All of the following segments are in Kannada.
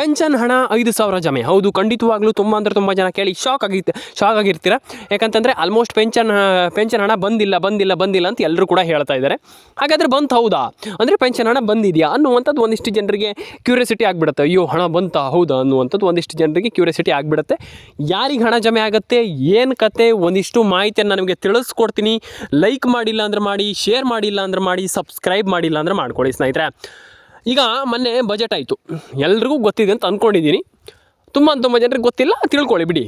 ಪೆನ್ಷನ್ ಹಣ 5,000 ಜಮೆ. ಹೌದು, ಖಂಡಿತವಾಗ್ಲೂ ತುಂಬ ಅಂದರೆ ತುಂಬ ಜನ ಕೇಳಿ ಶಾಕ್ ಆಗಿರ್ತೀರ. ಯಾಕಂತಂದರೆ ಆಲ್ಮೋಸ್ಟ್ ಪೆನ್ಷನ್ ಹಣ ಬಂದಿಲ್ಲ ಅಂತ ಎಲ್ಲರೂ ಕೂಡ ಹೇಳ್ತಾ ಇದ್ದಾರೆ. ಹಾಗಾದರೆ ಬಂತು ಹೌದಾ, ಅಂದರೆ ಪೆನ್ಷನ್ ಹಣ ಬಂದಿದೆಯಾ ಅನ್ನುವಂಥದ್ದು ಒಂದಿಷ್ಟು ಜನರಿಗೆ ಕ್ಯೂರಿಯಾಸಿಟಿ ಆಗಿಬಿಡುತ್ತೆ. ಅಯ್ಯೋ, ಹಣ ಬಂತಾ ಹೌದಾ ಅನ್ನುವಂಥದ್ದು ಒಂದಿಷ್ಟು ಜನರಿಗೆ ಕ್ಯೂರಿಯಾಸಿಟಿ ಆಗಿಬಿಡುತ್ತೆ. ಯಾರಿಗೆ ಹಣ ಜಮೆ ಆಗುತ್ತೆ, ಏನು ಕತೆ, ಒಂದಿಷ್ಟು ಮಾಹಿತಿಯನ್ನು ನಿಮಗೆ ತಿಳಿಸ್ಕೊಡ್ತೀನಿ. ಲೈಕ್ ಮಾಡಿಲ್ಲ ಅಂದ್ರೆ ಮಾಡಿ, ಶೇರ್ ಮಾಡಿಲ್ಲ ಅಂದ್ರೆ ಮಾಡಿ, ಸಬ್ಸ್ಕ್ರೈಬ್ ಮಾಡಿಲ್ಲ ಅಂದ್ರೆ ಮಾಡ್ಕೊಳ್ಳಿ ಸ್ನೇಹಿತರೆ. ಈಗ ಮೊನ್ನೆ ಬಜೆಟ್ ಆಯಿತು, ಎಲ್ರಿಗೂ ಗೊತ್ತಿದೆ ಅಂತ ಅಂದ್ಕೊಂಡಿದ್ದೀನಿ. ತುಂಬ ಜನರಿಗೆ ಗೊತ್ತಿಲ್ಲ, ತಿಳ್ಕೊಳ್ಳಿ ಬಿಡಿ.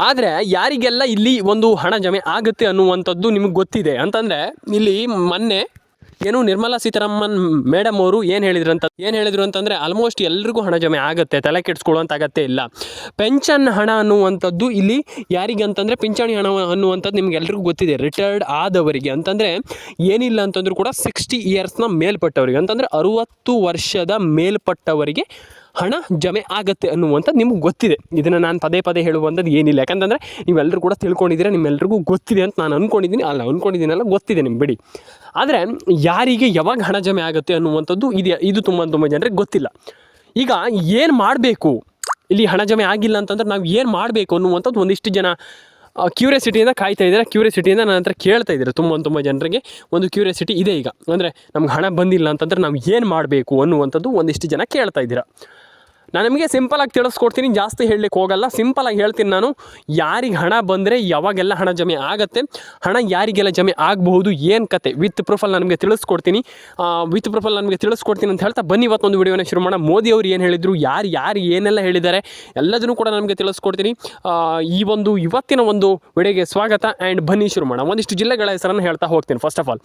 ಆದರೆ ಯಾರಿಗೆಲ್ಲ ಇಲ್ಲಿ ಒಂದು ಹಣ ಜಮೆ ಆಗುತ್ತೆ ಅನ್ನುವಂಥದ್ದು ನಿಮಗೆ ಗೊತ್ತಿದೆ ಅಂತಂದರೆ, ಇಲ್ಲಿ ಮೊನ್ನೆ ಏನು ನಿರ್ಮಲಾ ಸೀತಾರಾಮನ್ ಮೇಡಮ್ ಅವರು ಏನು ಹೇಳಿದ್ರು ಅಂತಂದರೆ ಆಲ್ಮೋಸ್ಟ್ ಎಲ್ರಿಗೂ ಹಣ ಜಮೆ ಆಗುತ್ತೆ, ತಲೆ ಕೆಡಿಸ್ಕೊಳ್ಳುವಂಥ ಅಗತ್ಯ ಇಲ್ಲ. ಪೆನ್ಷನ್ ಹಣ ಅನ್ನುವಂಥದ್ದು ಇಲ್ಲಿ ಯಾರಿಗೆ ಅಂತಂದರೆ ಪಿಂಚಣಿ ಹಣ ಅನ್ನುವಂಥದ್ದು ನಿಮ್ಗೆ ಎಲ್ರಿಗೂ ಗೊತ್ತಿದೆ. ರಿಟೈರ್ಡ್ ಆದವರಿಗೆ ಅಂತಂದರೆ ಏನಿಲ್ಲ ಅಂತಂದ್ರೂ ಕೂಡ 60 ಇಯರ್ಸ್ನ ಮೇಲ್ಪಟ್ಟವರಿಗೆ ಅಂತಂದರೆ 60 ವರ್ಷದ ಮೇಲ್ಪಟ್ಟವರಿಗೆ ಹಣ ಜಮೆ ಆಗುತ್ತೆ ಅನ್ನುವಂಥದ್ದು ನಿಮ್ಗೆ ಗೊತ್ತಿದೆ. ಇದನ್ನು ನಾನು ಪದೇ ಹೇಳುವಂಥದ್ದು ಏನಿಲ್ಲ, ಯಾಕಂತಂದರೆ ನೀವೆಲ್ಲರೂ ಕೂಡ ತಿಳ್ಕೊಂಡಿದ್ದೀರಾ, ನಿಮ್ಮೆಲ್ರಿಗೂ ಗೊತ್ತಿದೆ ಅಂತ ನಾನು ಅಂದ್ಕೊಂಡಿದ್ದೀನಲ್ಲ, ಗೊತ್ತಿದೆ ನಿಮ್ಗೆ ಬಿಡಿ. ಆದರೆ ಯಾರಿಗೆ ಯಾವಾಗ ಹಣ ಜಮೆ ಆಗುತ್ತೆ ಅನ್ನುವಂಥದ್ದು ಇದು ತುಂಬ ಜನರಿಗೆ ಗೊತ್ತಿಲ್ಲ. ಈಗ ಏನು ಮಾಡಬೇಕು, ಇಲ್ಲಿ ಹಣ ಜಮೆ ಆಗಿಲ್ಲ ಅಂತಂದ್ರೆ ನಾವು ಏನು ಮಾಡಬೇಕು ಅನ್ನುವಂಥದ್ದು ಒಂದಿಷ್ಟು ಜನ ಕ್ಯೂರಿಯಾಸಿಟಿಯಿಂದ ಕಾಯ್ತಾ ಇದ್ದಾರೆ. ಕ್ಯೂರಿಯಾಸಿಟಿಯಿಂದ ನನ್ನ ಹತ್ರ ಕೇಳ್ತಾ ಇದ್ದಾರೆ. ತುಂಬ ಜನರಿಗೆ ಒಂದು ಕ್ಯೂರಿಯಾಸಿಟಿ ಇದೆ. ಈಗ ಅಂದರೆ ನಮ್ಗೆ ಹಣ ಬಂದಿಲ್ಲ ಅಂತಂದರೆ ನಾವು ಏನು ಮಾಡಬೇಕು ಅನ್ನುವಂಥದ್ದು ಒಂದಿಷ್ಟು ಜನ ಕೇಳ್ತಾ ಇದ್ದೀರಾ. ನಾನು ನಿಮಗೆ ಸಿಂಪಲಾಗಿ ತಿಳಿಸ್ಕೊಡ್ತೀನಿ, ಜಾಸ್ತಿ ಹೇಳಲಿಕ್ಕೆ ಹೋಗಲ್ಲ. ಸಿಂಪಲಾಗಿ ಹೇಳ್ತೀನಿ ನಾನು. ಯಾರಿಗೆ ಹಣ ಬಂದರೆ ಯಾವಾಗೆಲ್ಲ ಹಣ ಜಮೆ ಆಗುತ್ತೆ, ಹಣ ಯಾರಿಗೆಲ್ಲ ಜಮೆ ಆಗಬಹುದು, ಏನು ಕತೆ ವಿತ್ ಪ್ರೂಫಲ್ಲಿ ನಾನು ನಿಮಗೆ ತಿಳಿಸ್ಕೊಡ್ತೀನಿ. ಅಂತ ಹೇಳ್ತಾ ಬನ್ನಿ ಇವತ್ತೊಂದು ವಿಡಿಯೋನ ಶುರು ಮಾಡೋಣ. ಮೋದಿ ಅವರು ಏನು ಹೇಳಿದರು, ಯಾರು ಏನೆಲ್ಲ ಹೇಳಿದ್ದಾರೆ ಎಲ್ಲದನ್ನು ಕೂಡ ನಮಗೆ ತಿಳಿಸ್ಕೊಡ್ತೀನಿ. ಇವತ್ತಿನ ಒಂದು ವಿಡಿಯೋಗೆ ಸ್ವಾಗತ. ಆ್ಯಂಡ್ ಬನ್ನಿ ಶುರು ಮಾಡೋಣ. ಒಂದಿಷ್ಟು ಜಿಲ್ಲೆಗಳ ಹೆಸರನ್ನು ಹೇಳ್ತಾ ಹೋಗ್ತೀನಿ. ಫಸ್ಟ್ ಆಫ್ ಆಲ್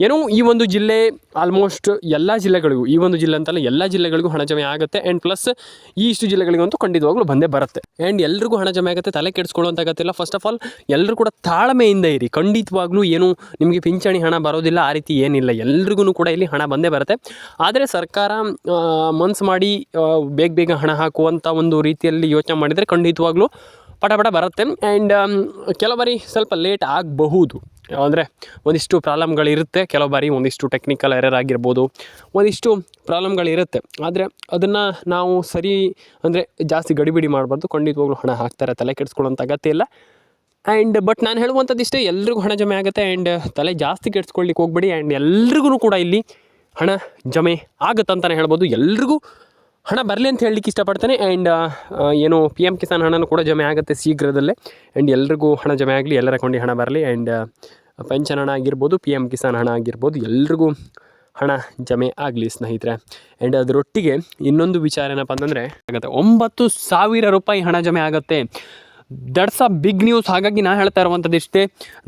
ಏನು, ಈ ಒಂದು ಜಿಲ್ಲೆ ಆಲ್ಮೋಸ್ಟ್ ಎಲ್ಲ ಜಿಲ್ಲೆಗಳಿಗೂ, ಈ ಒಂದು ಜಿಲ್ಲೆ ಅಂತಲ್ಲ ಎಲ್ಲ ಜಿಲ್ಲೆಗಳಿಗೂ ಹಣ ಜಮೆ ಆಗುತ್ತೆ. ಆ್ಯಂಡ್ ಪ್ಲಸ್ ಈ ಇಷ್ಟು ಜಿಲ್ಲೆಗಳಿಗಂತೂ ಖಂಡಿತವಾಗ್ಲೂ ಬಂದೇ ಬರುತ್ತೆ. ಆ್ಯಂಡ್ ಎಲ್ರಿಗೂ ಹಣ ಜಮೆ ಆಗುತ್ತೆ, ತಲೆ ಕೆಡಿಸ್ಕೊಳ್ಳುವಂಥ ಅಗತ್ಯ ಇಲ್ಲ. ಫಸ್ಟ್ ಆಫ್ ಆಲ್ ಎಲ್ಲರೂ ಕೂಡ ತಾಳ್ಮೆಯಿಂದ ಇರಿ. ಖಂಡಿತವಾಗ್ಲೂ ಏನು ನಿಮಗೆ ಪಿಂಚಣಿ ಹಣ ಬರೋದಿಲ್ಲ ಆ ರೀತಿ ಏನಿಲ್ಲ, ಎಲ್ರಿಗೂ ಕೂಡ ಇಲ್ಲಿ ಹಣ ಬಂದೇ ಬರುತ್ತೆ. ಆದರೆ ಸರ್ಕಾರ ಮನ್ಸು ಮಾಡಿ ಬೇಗ ಹಣ ಹಾಕುವಂಥ ಒಂದು ರೀತಿಯಲ್ಲಿ ಯೋಚನೆ ಮಾಡಿದರೆ ಖಂಡಿತವಾಗ್ಲೂ ಪಟ ಬರುತ್ತೆ. ಆ್ಯಂಡ್ ಕೆಲವು ಬಾರಿ ಸ್ವಲ್ಪ ಲೇಟ್ ಆಗಬಹುದು, ಅಂದರೆ ಒಂದಿಷ್ಟು ಪ್ರಾಬ್ಲಮ್ಗಳಿರುತ್ತೆ. ಕೆಲವು ಬಾರಿ ಒಂದಿಷ್ಟು ಟೆಕ್ನಿಕಲ್ ಎರರ್ ಆಗಿರ್ಬೋದು, ಒಂದಿಷ್ಟು ಪ್ರಾಬ್ಲಮ್ಗಳಿರುತ್ತೆ. ಆದರೆ ಅದನ್ನು ನಾವು ಸರಿ ಅಂದರೆ ಜಾಸ್ತಿ ಗಡಿಬಿಡಿ ಮಾಡಬಾರ್ದು. ಖಂಡಿತವಾಗ್ಲೂ ಹಣ ಹಾಕ್ತಾರೆ, ತಲೆ ಕೆಡಿಸ್ಕೊಳ್ಳೋಂಥ ಅಗತ್ಯ ಇಲ್ಲ. ಆ್ಯಂಡ್ ಬಟ್ ನಾನು ಹೇಳುವಂಥದ್ದು ಇಷ್ಟೇ, ಎಲ್ರಿಗೂ ಹಣ ಜಮೆ ಆಗುತ್ತೆ. ಆ್ಯಂಡ್ ತಲೆ ಜಾಸ್ತಿ ಕೆಡಿಸ್ಕೊಳ್ಳಿಕ್ಕೆ ಹೋಗ್ಬೇಡಿ. ಆ್ಯಂಡ್ ಎಲ್ರಿಗೂ ಕೂಡ ಇಲ್ಲಿ ಹಣ ಜಮೆ ಆಗುತ್ತಂತಲೇ ಹೇಳ್ಬೋದು. ಎಲ್ರಿಗೂ ಹಣ ಬರಲಿ ಅಂತ ಹೇಳಲಿಕ್ಕೆ ಇಷ್ಟಪಡ್ತೇನೆ. ಆ್ಯಂಡ್ ಏನು PM ಕಿಸಾನ್ ಹಣನೂ ಕೂಡ ಜಮೆ ಆಗುತ್ತೆ ಶೀಘ್ರದಲ್ಲೇ. ಆ್ಯಂಡ್ ಎಲ್ರಿಗೂ ಹಣ ಜಮೆ ಆಗಲಿ, ಎಲ್ಲರ ಅಕೌಂಟಿಗೆ ಹಣ ಬರಲಿ. ಆ್ಯಂಡ್ ಪೆನ್ಷನ್ ಹಣ ಆಗಿರ್ಬೋದು, PM ಕಿಸಾನ್ ಹಣ ಆಗಿರ್ಬೋದು, ಎಲ್ರಿಗೂ ಹಣ ಜಮೆ ಆಗಲಿ ಸ್ನೇಹಿತರೆ. ಆ್ಯಂಡ್ ಅದರೊಟ್ಟಿಗೆ ಇನ್ನೊಂದು ವಿಚಾರ ಏನಪ್ಪ ಅಂತಂದರೆ ಆಗುತ್ತೆ, 9,000 ರೂಪಾಯಿ ಹಣ ಜಮೆ ಆಗುತ್ತೆ. That's a big news. ಹಾಗಾಗಿ ನಾನು ಹೇಳ್ತಾ ಇರುವಂಥದ್ದು ಇಷ್ಟೇ,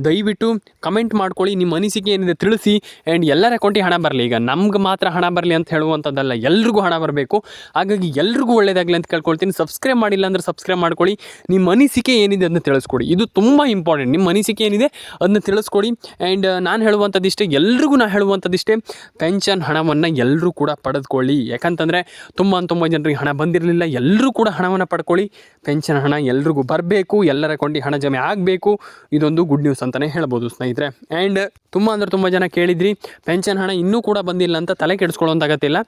ದಯವಿಟ್ಟು ಕಮೆಂಟ್ ಮಾಡ್ಕೊಳ್ಳಿ, ನಿಮ್ಮ ಅನಿಸಿಕೆ ಏನಿದೆ ತಿಳಿಸಿ. ಆ್ಯಂಡ್ ಎಲ್ಲರ ಅಕೌಂಟಿಗೆ ಹಣ ಬರಲಿ. ಈಗ ನಮ್ಗೆ ಮಾತ್ರ ಹಣ ಬರಲಿ ಅಂತ ಹೇಳುವಂಥದ್ದಲ್ಲ, ಎಲ್ರಿಗೂ ಹಣ ಬರಬೇಕು. ಹಾಗಾಗಿ ಎಲ್ರಿಗೂ ಒಳ್ಳೆಯದಾಗಲಿ ಅಂತ ಕೇಳ್ಕೊಳ್ತೀನಿ. ಸಬ್ಸ್ಕ್ರೈಬ್ ಮಾಡಿಲ್ಲ ಅಂದರೆ ಸಬ್ಸ್ಕ್ರೈಬ್ ಮಾಡ್ಕೊಳ್ಳಿ. ನಿಮ್ಮ ಅನಿಸಿಕೆ ಏನಿದೆ ಅದನ್ನ ತಿಳಿಸ್ಕೊಡಿ, ಇದು ತುಂಬ ಇಂಪಾರ್ಟೆಂಟ್. ನಿಮ್ಮ ಅನಿಸಿಕೆ ಏನಿದೆ ಅದನ್ನ ತಿಳಿಸ್ಕೊಡಿ. ಆ್ಯಂಡ್ ನಾನು ಹೇಳುವಂಥದ್ದಿಷ್ಟೇ, ಎಲ್ರಿಗೂ ನಾನು ಹೇಳುವಂಥದ್ದಿಷ್ಟೇ, ಪೆನ್ಷನ್ ಹಣವನ್ನು ಎಲ್ಲರೂ ಕೂಡ ಪಡೆದುಕೊಳ್ಳಿ. ಯಾಕಂತಂದರೆ ತುಂಬ ಜನರಿಗೆ ಹಣ ಬಂದಿರಲಿಲ್ಲ, ಎಲ್ಲರೂ ಕೂಡ ಹಣವನ್ನು ಪಡ್ಕೊಳ್ಳಿ. ಪೆನ್ಷನ್ ಹಣ ಎಲ್ರಿಗೂ ಬರಬೇಕು, ಎಲ್ಲರ ಅಕೌಂಟಿಗೆ ಹಣ ಜಮೆ ಆಗಬೇಕು. ಇದೊಂದು ಗುಡ್ ನ್ಯೂಸ್ ಅಂತಲೇ ಹೇಳ್ಬೋದು ಸ್ನೇಹಿತರೆ. ಆ್ಯಂಡ್ ತುಂಬ ಜನ ಕೇಳಿದ್ರಿ ಪೆನ್ಷನ್ ಹಣ ಇನ್ನೂ ಕೂಡ ಬಂದಿಲ್ಲ ಅಂತ, ತಲೆ ಕೆಡಿಸ್ಕೊಳ್ಳೋಂಥ ಅಗತ್ಯ ಇಲ್ಲ.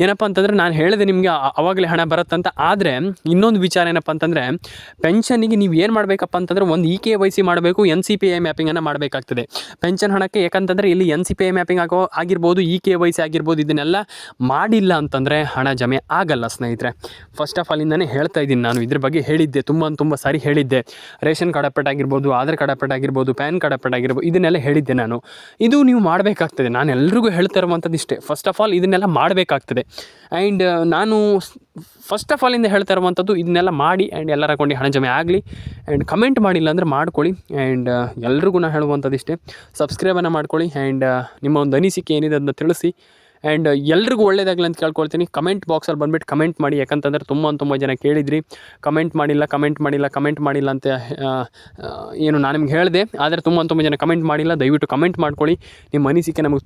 ಏನಪ್ಪ ಅಂತಂದರೆ ನಾನು ಹೇಳಿದೆ ನಿಮಗೆ ಆವಾಗಲೇ ಹಣ ಬರುತ್ತಂತ. ಆದರೆ ಇನ್ನೊಂದು ವಿಚಾರ ಏನಪ್ಪ ಅಂತಂದರೆ, ಪೆನ್ಷನ್ನಿಗೆ ನೀವು ಏನು ಮಾಡಬೇಕಪ್ಪ ಅಂತಂದರೆ ಒಂದು EKYC ಮಾಡಬೇಕು, NCPI ಮ್ಯಾಪಿಂಗನ್ನು ಮಾಡಬೇಕಾಗ್ತದೆ ಪೆನ್ಷನ್ ಹಣಕ್ಕೆ. ಯಾಕಂತಂದರೆ ಇಲ್ಲಿ NCPI ಮ್ಯಾಪಿಂಗ್ ಆಗಿರ್ಬೋದು, EKYC ಆಗಿರ್ಬೋದು, ಇದನ್ನೆಲ್ಲ ಮಾಡಿಲ್ಲ ಅಂತಂದರೆ ಹಣ ಜಮೆ ಆಗಲ್ಲ ಸ್ನೇಹಿತರೆ. ಫಸ್ಟ್ ಆಫ್ ಆಲ್ ಇಂದನೇ ಹೇಳ್ತಾ ಇದ್ದೀನಿ ನಾನು, ಇದ್ರ ಬಗ್ಗೆ ಹೇಳಿದ್ದೆ, ತುಂಬ ಸಾರಿ ಹೇಳಿದ್ದೆ. ರೇಷನ್ ಕಾರ್ಡ್ ಅಪ್ಡೇಟ್ ಆಗಿರ್ಬೋದು, ಆಧಾರ್ ಕಾರ್ಡ್ ಅಪ್ಡೇಟ್ ಆಗಿರ್ಬೋದು, ಪ್ಯಾನ್ ಕಾರ್ಡ್ ಅಪ್ಡೇಟ್ ಆಗಿರ್ಬೋದು, ಇದನ್ನೆಲ್ಲ ಹೇಳಿದ್ದೆ ನಾನು. ಇದು ನೀವು ಮಾಡಬೇಕಾಗ್ತದೆ. ನಾನು ಎಲ್ರಿಗೂ ಹೇಳ್ತಾ ಇರುವಂಥದ್ದು ಇಷ್ಟೇ, ಫಸ್ಟ್ ಆಫ್ ಆಲ್ ಇದನ್ನೆಲ್ಲ ಮಾಡಬೇಕಾಗ್ತದೆ. ಆ್ಯಂಡ್ ನಾನು ಫಸ್ಟ್ ಆಫ್ ಆಲಿಂದ ಹೇಳ್ತಾ ಇರುವಂಥದ್ದು ಇದನ್ನೆಲ್ಲ ಮಾಡಿ. ಆ್ಯಂಡ್ ಎಲ್ಲರ ಅಕೌಂಟಿಗೆ ಹಣ ಜಮೆ ಆಗಲಿ. ಆ್ಯಂಡ್ ಕಮೆಂಟ್ ಮಾಡಿಲ್ಲ ಅಂದರೆ ಮಾಡ್ಕೊಳ್ಳಿ. ಆ್ಯಂಡ್ ಎಲ್ರಿಗೂ ನಾನು ಹೇಳುವಂಥದ್ದು ಇಷ್ಟೇ, ಸಬ್ಸ್ಕ್ರೈಬನ್ನು ಮಾಡ್ಕೊಳ್ಳಿ. ಆ್ಯಂಡ್ ನಿಮ್ಮ ಒಂದು ಅನಿಸಿಕೆ ಏನಿದೆ ಅದನ್ನ ತಿಳಿಸಿ. ಆ್ಯಂಡ್ ಎಲ್ರಿಗೂ ಒಳ್ಳೆಯದಾಗಲಿ ಅಂತ ಕೇಳ್ಕೊಳ್ತೀನಿ. ಕಮೆಂಟ್ ಬಾಕ್ಸಲ್ಲಿ ಬಂದುಬಿಟ್ಟು ಕಮೆಂಟ್ ಮಾಡಿ. ಯಾಕಂತಂದರೆ ತುಂಬ ಜನ ಕೇಳಿದ್ರಿ ಕಮೆಂಟ್ ಮಾಡಿಲ್ಲ ಅಂತ ಏನು ನಾನು ನಿಮ್ಗೆ ಹೇಳಿದೆ. ಆದರೆ ತುಂಬ ಜನ ಕಮೆಂಟ್ ಮಾಡಿಲ್ಲ. ದಯವಿಟ್ಟು ಕಮೆಂಟ್ ಮಾಡ್ಕೊಳ್ಳಿ. ನಿಮ್ಮ ಅನಿಸಿಕೆ ನಮಗೆ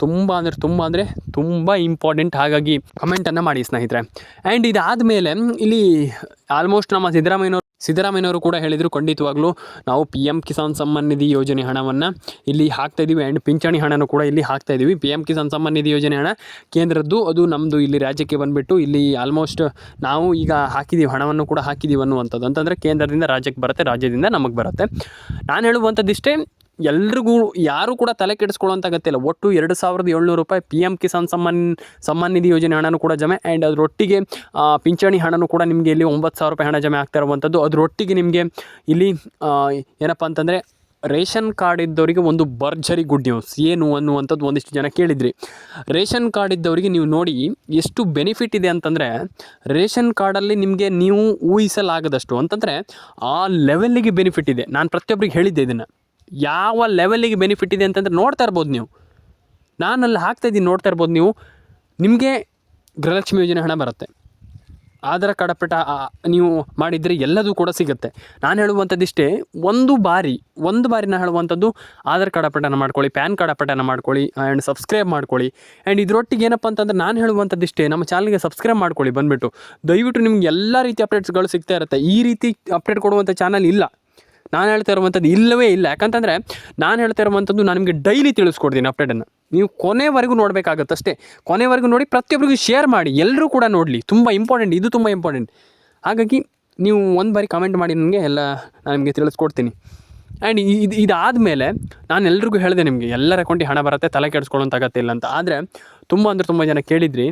ತುಂಬ ಇಂಪಾರ್ಟೆಂಟ್. ಹಾಗಾಗಿ ಕಮೆಂಟನ್ನು ಮಾಡಿ ಸ್ನೇಹಿತರೆ. ಆ್ಯಂಡ್ ಇದಾದ ಮೇಲೆ ಇಲ್ಲಿ ಆಲ್ಮೋಸ್ಟ್ ನಮ್ಮ ಸಿದ್ದರಾಮಯ್ಯನವರು ಕೂಡ ಹೇಳಿದರು, ಖಂಡಿತವಾಗ್ಲೂ ನಾವು PM ಕಿಸಾನ್ ಸಮ್ಮಾನ್ ನಿಧಿ ಯೋಜನೆ ಹಣವನ್ನು ಇಲ್ಲಿ ಹಾಕ್ತಾಯಿದ್ದೀವಿ ಆ್ಯಂಡ್ ಪಿಂಚಣಿ ಹಣನೂ ಕೂಡ ಇಲ್ಲಿ ಹಾಕ್ತಾಯಿದ್ದೀವಿ. PM ಕಿಸಾನ್ ಸಮ್ಮಾನ್ ನಿಧಿ ಯೋಜನೆ ಹಣ ಕೇಂದ್ರದ್ದು, ಅದು ನಮ್ಮದು ಇಲ್ಲಿ ರಾಜ್ಯಕ್ಕೆ ಬಂದುಬಿಟ್ಟು ಇಲ್ಲಿ ಆಲ್ಮೋಸ್ಟ್ ನಾವು ಈಗ ಹಾಕಿದ್ದೀವಿ, ಹಣವನ್ನು ಕೂಡ ಹಾಕಿದ್ದೀವಿ ಅನ್ನುವಂಥದ್ದು. ಅಂತಂದರೆ ಕೇಂದ್ರದಿಂದ ರಾಜ್ಯಕ್ಕೆ ಬರುತ್ತೆ, ರಾಜ್ಯದಿಂದ ನಮಗೆ ಬರುತ್ತೆ. ನಾನು ಹೇಳುವಂಥದ್ದಿಷ್ಟೇ, ಎಲ್ರಿಗೂ ಯಾರೂ ಕೂಡ ತಲೆ ಕೆಡಿಸ್ಕೊಳ್ಳೋಂಥ ಅಗತ್ಯ ಇಲ್ಲ. ಒಟ್ಟು 2,700 ರೂಪಾಯಿ PM ಕಿಸಾನ್ ಸಮ್ಮಾನ್ ನಿಧಿ ಯೋಜನೆ ಹಣನೂ ಕೂಡ ಜಮೆ ಆ್ಯಂಡ್ ಅದರೊಟ್ಟಿಗೆ ಪಿಂಚಣಿ ಹಣನೂ ಕೂಡ ನಿಮಗೆ ಇಲ್ಲಿ 9,000 ರೂಪಾಯಿ ಹಣ ಜಮೆ ಆಗ್ತಾ ಇರುವಂಥದ್ದು. ಅದರೊಟ್ಟಿಗೆ ನಿಮಗೆ ಇಲ್ಲಿ ಏನಪ್ಪ ಅಂತಂದರೆ ರೇಷನ್ ಕಾರ್ಡ್ ಇದ್ದವರಿಗೆ ಒಂದು ಭರ್ಜರಿ ಗುಡ್ ನ್ಯೂಸ್ ಏನು ಅನ್ನುವಂಥದ್ದು ಒಂದಿಷ್ಟು ಜನ ಕೇಳಿದ್ರಿ. ರೇಷನ್ ಕಾರ್ಡ್ ಇದ್ದವರಿಗೆ ನೀವು ನೋಡಿ ಎಷ್ಟು ಬೆನಿಫಿಟ್ ಇದೆ ಅಂತಂದರೆ, ರೇಷನ್ ಕಾರ್ಡಲ್ಲಿ ನಿಮಗೆ ನೀವು ಊಹಿಸಲಾಗದಷ್ಟು ಅಂತಂದರೆ ಆ ಲೆವೆಲ್ಲಿಗೆ ಬೆನಿಫಿಟ್ ಇದೆ. ನಾನು ಪ್ರತಿಯೊಬ್ಬರಿಗೆ ಹೇಳಿದ್ದೆ ಇದನ್ನು, ಯಾವ ಲೆವೆಲ್ಲಿಗೆ ಬೆನಿಫಿಟ್ ಇದೆ ಅಂತಂದರೆ ನೋಡ್ತಾ ಇರ್ಬೋದು ನೀವು, ನಾನಲ್ಲಿ ಹಾಕ್ತಾಯಿದ್ದೀನಿ ನೋಡ್ತಾ ಇರ್ಬೋದು ನೀವು. ನಿಮಗೆ ಗೃಹಲಕ್ಷ್ಮಿ ಯೋಜನೆ ಹಣ ಬರುತ್ತೆ, ಆಧಾರ್ ಕಾರ್ಡ್ ಅಪ್ಡೇಟ್ ನೀವು ಮಾಡಿದರೆ ಎಲ್ಲದೂ ಕೂಡ ಸಿಗುತ್ತೆ. ನಾನು ಹೇಳುವಂಥದ್ದಿಷ್ಟೇ, ಒಂದು ಬಾರಿ ನಾನು ಹೇಳುವಂಥದ್ದು ಆಧಾರ್ ಕಾರ್ಡ್ ಅಪ್ಡೇಟನ್ನು ಮಾಡ್ಕೊಳ್ಳಿ, ಪ್ಯಾನ್ ಕಾರ್ಡ್ ಅಪ್ಡೇಟನ್ನು ಮಾಡ್ಕೊಳ್ಳಿ ಆ್ಯಂಡ್ ಸಬ್ಸ್ಕ್ರೈಬ್ ಮಾಡ್ಕೊಳ್ಳಿ. ಆ್ಯಂಡ್ ಇದರೊಟ್ಟಿಗೆ ಏನಪ್ಪ ಅಂತಂದರೆ ನಾನು ಹೇಳುವಂಥದ್ದಿಷ್ಟೇ, ನಮ್ಮ ಚಾನಲ್ಗೆ ಸಬ್ಸ್ಕ್ರೈಬ್ ಮಾಡ್ಕೊಳ್ಳಿ ಬಂದುಬಿಟ್ಟು. ದಯವಿಟ್ಟು ನಿಮ್ಗೆ ಎಲ್ಲ ರೀತಿ ಅಪ್ಡೇಟ್ಸ್ಗಳು ಸಿಗ್ತಾ ಇರುತ್ತೆ. ಈ ರೀತಿ ಅಪ್ಡೇಟ್ ಕೊಡುವಂಥ ಚಾನಲ್ ಇಲ್ಲ, ನಾನು ಹೇಳ್ತಾ ಇರುವಂಥದ್ದು ಇಲ್ಲವೇ ಇಲ್ಲ. ಯಾಕಂತಂದರೆ ನಾನು ಹೇಳ್ತಾ ಇರುವಂಥದ್ದು ನಾನು ನಿಮಗೆ ಡೈಲಿ ತಿಳಿಸ್ಕೊಡ್ತೀನಿ ಅಪ್ಡೇಟನ್ನು. ನೀವು ಕೊನೆವರೆಗೂ ನೋಡಬೇಕಾಗತ್ತೆ ಅಷ್ಟೇ. ಕೊನೆವರೆಗೂ ನೋಡಿ, ಪ್ರತಿಯೊಬ್ಬರಿಗೂ ಶೇರ್ ಮಾಡಿ, ಎಲ್ಲರೂ ಕೂಡ ನೋಡಲಿ. ತುಂಬ ಇಂಪಾರ್ಟೆಂಟ್, ಇದು ತುಂಬ ಇಂಪಾರ್ಟೆಂಟ್. ಹಾಗಾಗಿ ನೀವು ಒಂದು ಬಾರಿ ಕಮೆಂಟ್ ಮಾಡಿ ನನಗೆ, ಎಲ್ಲ ನಾನು ನಿಮಗೆ ತಿಳಿಸ್ಕೊಡ್ತೀನಿ. ಆ್ಯಂಡ್ ಇದಾದಮೇಲೆ ನಾನು ಎಲ್ರಿಗೂ ಹೇಳಿದೆ, ನಿಮಗೆ ಎಲ್ಲರ ಅಕೌಂಟಿಗೆ ಹಣ ಬರುತ್ತೆ, ತಲೆ ಕೆಡಿಸ್ಕೊಳ್ಳೋಂಥ ಅಗತ್ಯ ಇಲ್ಲ ಅಂತ. ಆದರೆ ತುಂಬ ಜನ ಕೇಳಿದ್ರಿ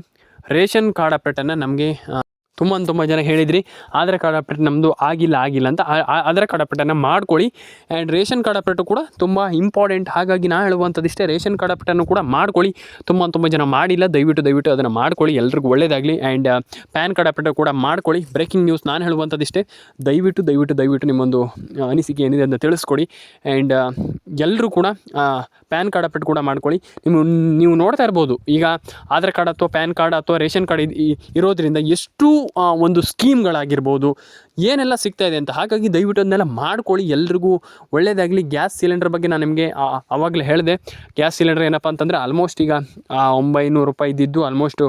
ರೇಷನ್ ಕಾರ್ಡ್ ಅಪ್ಡೇಟನ್ನು ನಮಗೆ ತುಂಬ ಜನ ಹೇಳಿದ್ರಿ ಆಧಾರ್ ಕಾರ್ಡ್ ಅಪ್ಡೇಟ್ ನಮ್ಮದು ಆಗಿಲ್ಲ ಅಂತ. ಆಧಾರ್ ಕಾರ್ಡ್ ಅಪ್ಡೇಟನ್ನು ಮಾಡ್ಕೊಳ್ಳಿ. ಆ್ಯಂಡ್ ರೇಷನ್ ಕಾರ್ಡ್ ಅಪ್ಡೇಟು ಕೂಡ ತುಂಬ ಇಂಪಾರ್ಟೆಂಟ್. ಹಾಗಾಗಿ ನಾನು ಹೇಳುವಂಥದ್ದಿಷ್ಟೇ, ರೇಷನ್ ಕಾರ್ಡ್ ಅಪ್ಡೇಟನ್ನು ಕೂಡ ಮಾಡ್ಕೊಳ್ಳಿ. ತುಂಬ ಜನ ಮಾಡಿಲ್ಲ, ದಯವಿಟ್ಟು ಅದನ್ನು ಮಾಡ್ಕೊಳ್ಳಿ, ಎಲ್ರಿಗೂ ಒಳ್ಳೆಯದಾಗಲಿ. ಆ್ಯಂಡ್ ಪ್ಯಾನ್ ಕಾರ್ಡ್ ಅಪ್ಡೇಟ್ ಕೂಡ ಮಾಡ್ಕೊಳ್ಳಿ. ಬ್ರೇಕಿಂಗ್ ನ್ಯೂಸ್ ನಾನು ಹೇಳುವಂಥದ್ದಿಷ್ಟೇ, ದಯವಿಟ್ಟು ನಿಮ್ಮೊಂದು ಅನಿಸಿಕೆ ಏನಿದೆ ಅದನ್ನು ತಿಳಿಸ್ಕೊಡಿ. ಆ್ಯಂಡ್ ಎಲ್ಲರೂ ಕೂಡ ಪ್ಯಾನ್ ಕಾರ್ಡ್ ಅಪ್ಡೇಟ್ ಕೂಡ ಮಾಡ್ಕೊಳ್ಳಿ. ನೀವು ನೋಡ್ತಾ ಇರ್ಬೋದು, ಈಗ ಆಧಾರ್ ಕಾರ್ಡ್ ಅಥವಾ ಪ್ಯಾನ್ ಕಾರ್ಡ್ ಅಥವಾ ರೇಷನ್ ಕಾರ್ಡ್ ಇರೋದ್ರಿಂದ ಎಷ್ಟು ಒಂದು ಸ್ಕೀಮ್ಗಳಾಗಿರ್ಬೋದು, ಏನೆಲ್ಲ ಸಿಗ್ತಾ ಇದೆ ಅಂತ. ಹಾಗಾಗಿ ದಯವಿಟ್ಟು ಅದನ್ನೆಲ್ಲ ಮಾಡ್ಕೊಳ್ಳಿ, ಎಲ್ರಿಗೂ ಒಳ್ಳೆಯದಾಗಲಿ. ಗ್ಯಾಸ್ ಸಿಲಿಂಡರ್ ಬಗ್ಗೆ ನಾನು ನಿಮಗೆ ಆವಾಗಲೇ ಹೇಳಿದೆ. ಗ್ಯಾಸ್ ಸಿಲಿಂಡರ್ ಏನಪ್ಪ ಅಂತಂದರೆ ಆಲ್ಮೋಸ್ಟ್ ಈಗ 900 ರೂಪಾಯಿ ಇದ್ದಿದ್ದು ಆಲ್ಮೋಸ್ಟು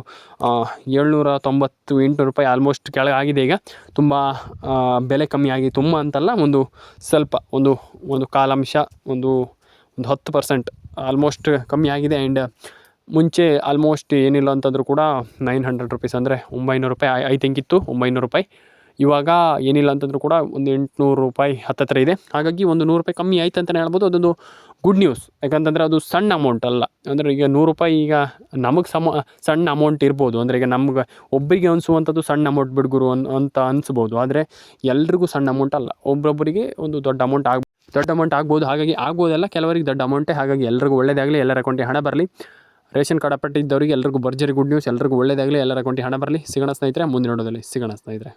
790-800 ರೂಪಾಯಿ ಆಲ್ಮೋಸ್ಟ್ ಕೆಳಗಾಗಿದೆ. ಈಗ ತುಂಬ ಬೆಲೆ ಕಮ್ಮಿ ಆಗಿ, ತುಂಬ ಅಂತಲ್ಲ, ಒಂದು ಸ್ವಲ್ಪ ಒಂದು ಕಾಲಾಂಶ, ಒಂದು 10% ಆಲ್ಮೋಸ್ಟ್ ಕಮ್ಮಿ ಆಗಿದೆ. ಆ್ಯಂಡ್ ಮುಂಚೆ ಆಲ್ಮೋಸ್ಟ್ ಏನಿಲ್ಲ ಅಂತಂದರೂ ಕೂಡ 900 ರೂಪೀಸ್ ಅಂದರೆ 900 ರೂಪಾಯಿ ಐ ಥಿಂಕ್ ಇತ್ತು, 900 ರೂಪಾಯಿ. ಇವಾಗ ಏನಿಲ್ಲ ಅಂತಂದರೂ ಕೂಡ ಒಂದು 800 ರೂಪಾಯಿ ಹತ್ತತ್ರ ಇದೆ. ಹಾಗಾಗಿ ಒಂದು 100 ರೂಪಾಯಿ ಕಮ್ಮಿ ಆಯ್ತು ಅಂತಲೇ ಹೇಳ್ಬೋದು. ಅದೊಂದು ಗುಡ್ ನ್ಯೂಸ್. ಯಾಕಂತಂದರೆ ಅದು ಸಣ್ಣ ಅಮೌಂಟ್ ಅಲ್ಲ. ಅಂದರೆ ಈಗ 100 ರೂಪಾಯಿ ಈಗ ನಮಗೆ ಸಣ್ಣ ಅಮೌಂಟ್ ಇರ್ಬೋದು. ಅಂದರೆ ಈಗ ನಮ್ಗೆ ಒಬ್ಬರಿಗೆ ಅನಿಸುವಂಥದ್ದು ಸಣ್ಣ ಅಮೌಂಟ್ ಬಿಡ್ಗುರು ಅಂತ ಅನಿಸ್ಬೋದು. ಆದರೆ ಎಲ್ರಿಗೂ ಸಣ್ಣ ಅಮೌಂಟ್ ಅಲ್ಲ, ಒಬ್ಬೊಬ್ಬರಿಗೆ ಒಂದು ದೊಡ್ಡ ಅಮೌಂಟ್ ಆಗ್ಬೋದು. ಹಾಗಾಗಿ ಆಗ್ಬೋದಲ್ಲ, ಕೆಲವರಿಗೆ ದೊಡ್ಡ ಅಮೌಂಟೇ. ಹಾಗಾಗಿ ಎಲ್ರಿಗೂ ಒಳ್ಳೆಯದಾಗಲಿ, ಎಲ್ಲರ ಅಕೌಂಟಿಗೆ ಹಣ ಬರಲಿ. ರೇಷನ್ ಕಾರ್ಡ್ ಅಪ್ಡೇಟ್ ಇದ್ದವರಿಗೆ ಎಲ್ರಿಗೂ ಭರ್ಜರಿ ಗುಡ್ ನ್ಯೂಸ್, ಎಲ್ರಿಗೂ ಒಳ್ಳೆಯದಾಗಲಿ, ಎಲ್ಲರ ಅಕೌಂಟಿಗೆ ಹಣ ಬರಲಿ. ಸಿಗೋಣ ಸ್ನೇಹಿತರೆ, ಮುಂದಿನ ವಿಡಿಯೋದಲ್ಲಿ ಸಿಗೋಣ ಸ್ನೇಹಿತರೆ.